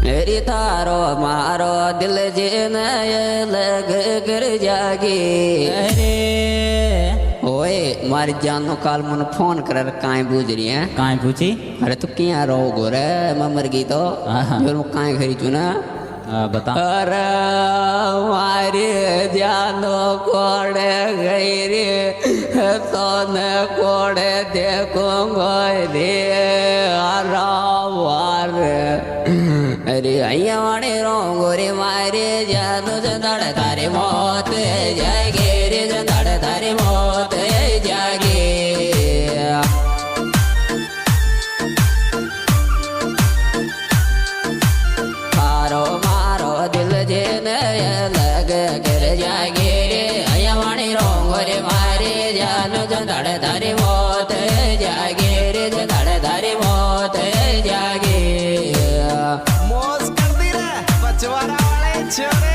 मेरी तारो मारो दिल जीन लग कर जागी। अरे ओए मारी जानो काल मन फोन कर काई पूछ रही है। काई पूछी? अरे तू क्या रो गोरे मैं मर गई तो जो काई खरी चुना बता। अरे मारी जानो कोड़े गई रे तो न कोड़े देखूंगा रे आराम। अरे अय्या वाणे रोंगो रे मारे जानो जंदाड़ तारे मौत जागे रे जंदाड़ तारे मौत जागे। तारो मारो दिल जेन लग कर जागे रे अय्या वाणे रोंगो रे मारे जानो जंदाड़ तारे मौत जागे रे जंदाड़ तारे मौत जागे। पचवारा वाले छोरे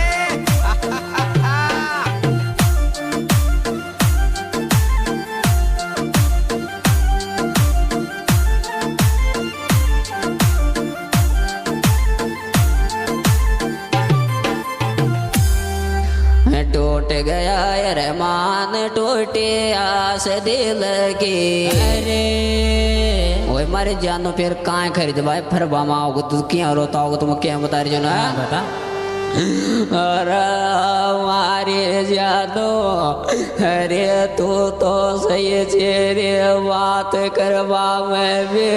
टूट गया यार मान टूटे आस दिल की। अरे ओए मारे जानो फिर काहे खरीद भाई फिर बामा आओगे तू क्या रोता होगा तुम क्या बता रही हो ना बता। अरे मारे जानो अरे तू तो सही चेरे बात करवा में भी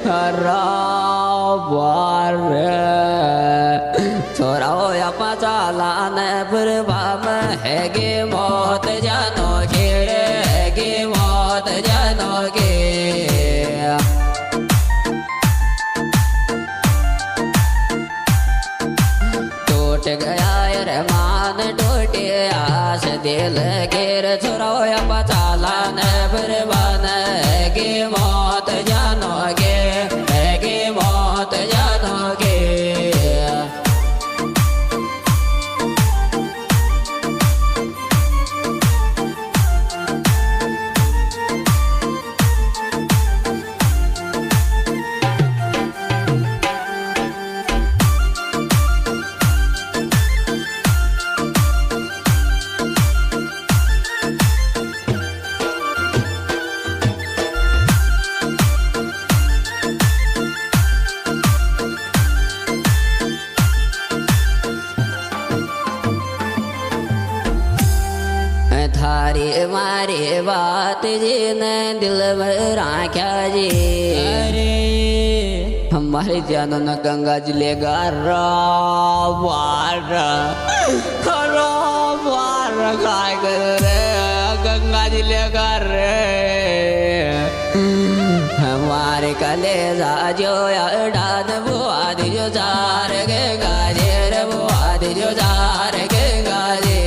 बार छोरा हो या पचाला न परवा में है गे मौत जानो खेड़े है गे मौत जानो गे। टूट गया रे मान टूटे आस दिल गिर छोरो या पचाला न बरबान गे मौत जानो गे गे मौत जानो गे। थारी मारे बात जी ने दिल में राख्या जी। अरे हमारे जानो न गंगा जी ले काय कर रे गंगा जी ले हमारे कलेजा जो डान बुआ जो जार गंगा जी रे बुआ जो जार गंगा जी।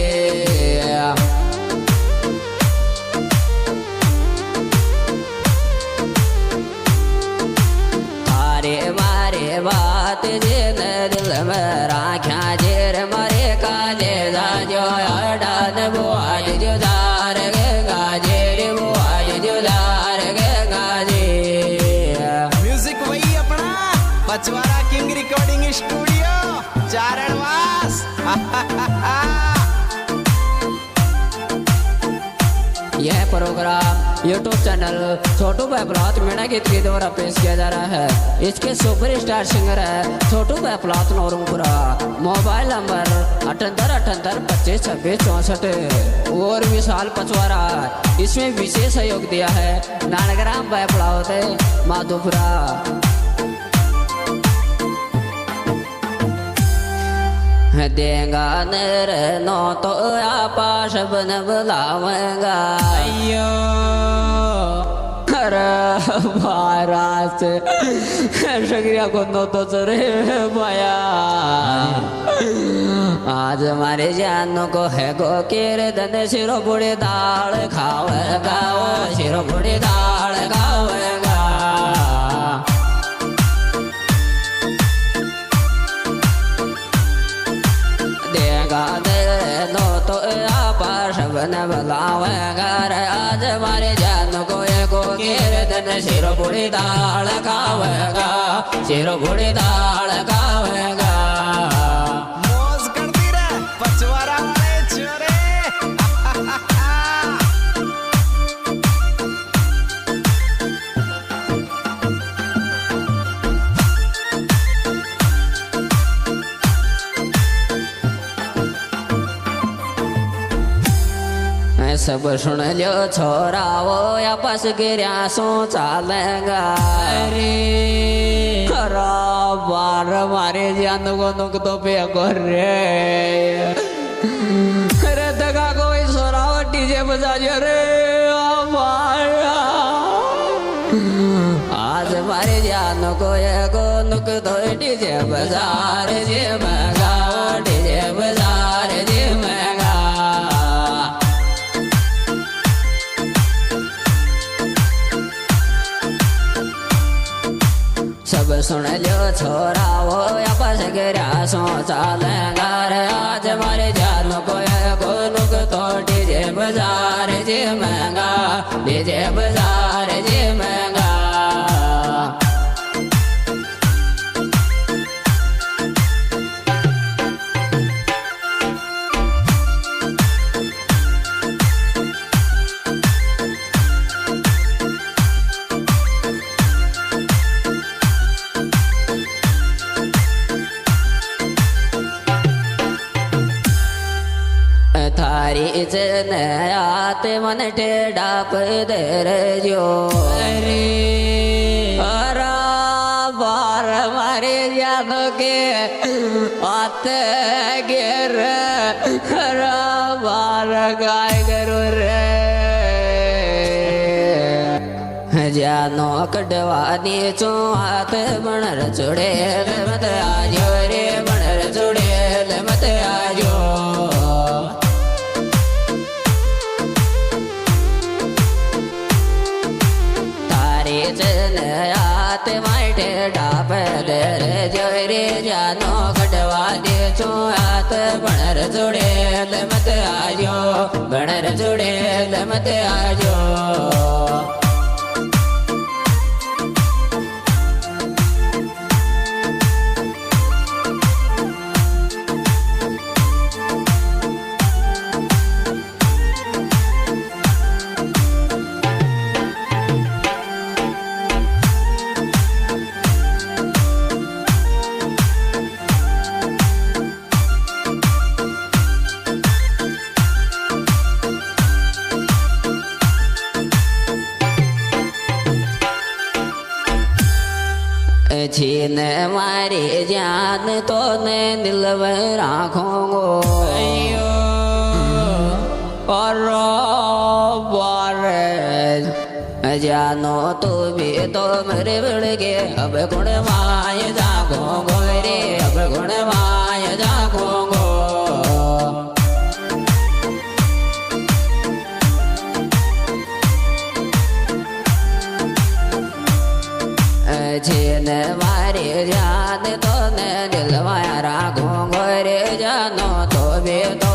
मारे बात जिन दिल में राख्या जेर मारे काले जो डान बुआज जो दार गंगा जेर बुआज जो दार गंगा जी। म्यूजिक वही अपना पचवारा किंग रिकॉर्डिंग स्टूडियो चारणवास। यह प्रोग्राम यूट्यूब चैनल छोटू भाई प्लात मीणा गीत के द्वारा पेश किया जा रहा है। इसके सुपरस्टार सिंगर है छोटू भाई प्लात नौरंगपुरा। मोबाइल नंबर 78 25 26 64 और विशाल पचवारा। इसमें विशेष सहयोग दिया है नानग्राम भाई प्लावत माधोपुरा। देगा नर नो तो आपाश बन बुलावेगा। अयो अरे महाराज शक्रिया को नो तो चरे माया। आज हमारे जानों को है गो केरे धन सिरो बुढ़े दाल खावेगा वो सिरो बुढ़े दाल खावेगा। नो तो आपाश बन बुलावेगा। आज हमारे जान को एको कीर्तन सिर बुढ़ी दाल खावेगा सिर बुढ़ी दाल खावेगा। सब सुन लो छोराओ आपस गिरिया सो चालेगा अरे बार मारे जान को नुक तो पे कर रे अरे दगा कोई छोराओ डीजे बजा रे आज मारे जान को एगो नुक तो डीजे बाजार जे महंगा डीजे बाजार जे महंगा सब सुन लो छोराओ आपस गिरा सो चालेगा रे आज मारे जान को एगो नुक तो डीजे बाजार जे महंगा डीजे बाजार जे महंगा थारी जन आते मन टेढ़ा पदर जो अरे बार मारे जानो के आते गिर बार गाय गरु रे जानो कटवानी चो हाथ बनर चुड़े मत आजो रे बनर चुड़े मत आजो आते माटे डाप दर जोरे जानो कटवा दे चो आत बनर जुड़े मत आजो बनर जुड़े मत आजो छीन मारी जान तो ने दिल में राखूंगो अयो और बार जानो तू भी तो मेरे बिड़ के अब गुण माय जागोंगो रे अब गुण माय जागोंगो छीन मारे जान तो ने दिल माया राखूंगो रे जानो तो भी तो